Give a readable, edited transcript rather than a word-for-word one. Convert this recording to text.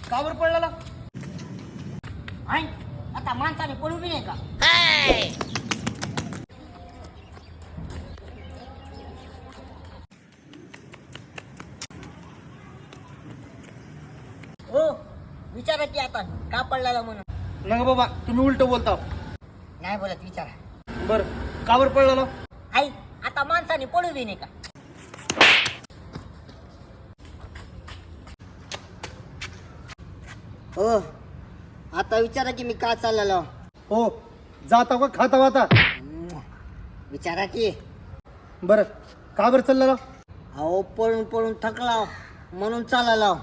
का बरं पडलेला? आई आता माणसाने पडू बी नाही का? हो विचारा की आता का पडलेला म्हणून. नका बाबा, तुम्ही उलट बोलता. नाही बोलत विचारा. बर, का बरं पडलेला? आई आता माणसाने पडू बी नाही का? हो आता विचारा की मी का चाललेलो. हो, जाता का खाता वाता? विचारा की. बरं, का बरं चाललेला? अहो पळून पळून थकला म्हणून चालला.